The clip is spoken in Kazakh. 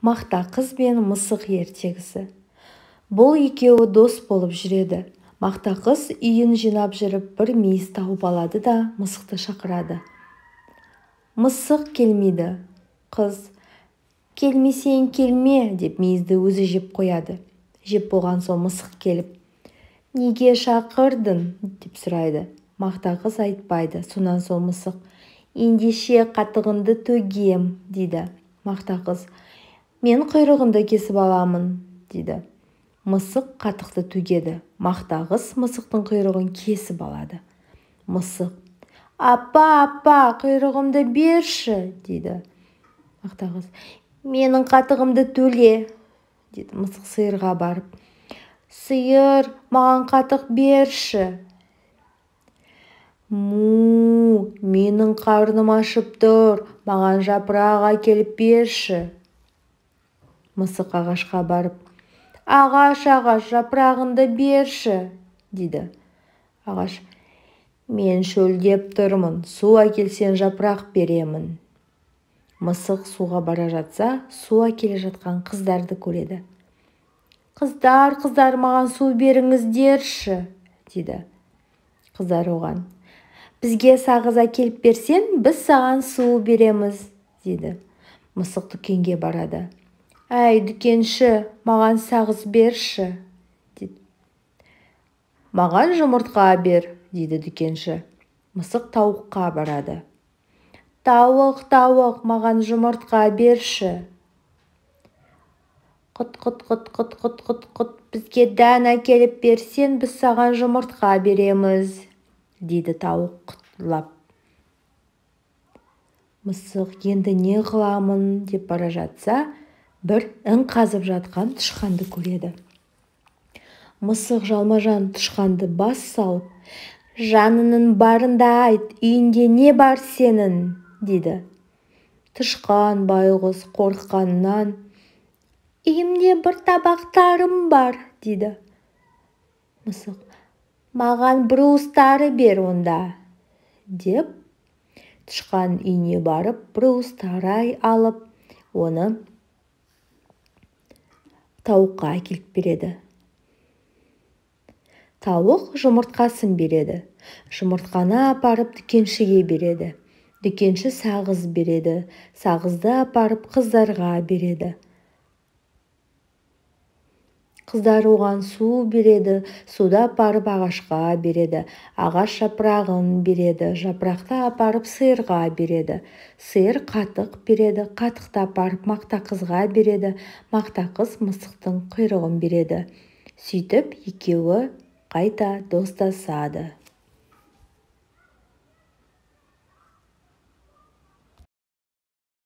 Мақта қыз бен мысық ертегісі. Бұл екеуі дос болып жүреді. Мақта қыз үйін жинап жүріп бір мейіз тауып алады да мысықты шақырады. Мысық келмейді. Қыз, келмесең келме деп мейізді өзі жеп қояды. Жеп болған соң мысық келіп, неге шақырдың деп сұрайды. Мақта қыз айтпайды. Сонан соң мысық, ендеше қатығыңды төгем дейді. Мақта қыз, мен құйрығыңды кесіп аламын дейді. Мысық қатықты төгеді. Мақта қыз мысықтың құйрығын кесіп алады. Мысық, апа, құйрығымды берші дейді. Мақта қыз, менің қатығымды төле дейді. Мысық сиырға барып, сиыр, маған қатық берші. Менің қарным ашып тұр, маған жапырақ әкеліп берші. Мысық ағашқа барып, ағаш, жапырағыңды берші дейді. Ағаш, мен шөлдеп тұрмын, су әкелсең жапырақ беремін. Мысық суға бара жатса, су әкеле жатқан қыздарды көреді. Қыздар, маған су беріңіздерші дейді. Қыздар оған, бізге сағыз әкеліп берсең, біз саған су береміз дейді. Мысық дүкенге барады. Әй, дүкенші, маған сағыз берші дейді. Маған жұмыртқа бер дейді дүкенші. Мысық тауыққа барады. Тауық, маған жұмыртқа берші. Құт, бізге дән әкеліп берсең, біз саған жұмыртқа береміз дейді тауық құтылап. Мысық енді не қыламын деп бара жатса, бір ін қазып жатқан тышқанды көреді. Мысық жалма-жан тышқанды бас салып, жанының барында айт, үйінде не бар сенің дейді. Тышқан байғұс қорыққанынан, үйімде бір табақтарым бар дейді. Мысық, маған бір уыстары бер онда деп, тышқан үйіне барып, бір уыстары алып, оны тауыққа әкеліп береді. Тауық жұмыртқасын береді. Жұмыртқаны апарып дүкеншіге береді. Дүкенші сағыз береді. Сағызды апарып қыздарға береді. Қыздар оған су береді. Суды апарып ағашқа береді. Ағаш жапырағын береді. Жапырақты апарып сиырға береді. Сиыр қатық береді. Қатықты апарып мақта қызға береді. Мақта қыз мысықтың құйрығын береді. Сөйтіп екеуі қайта достасады.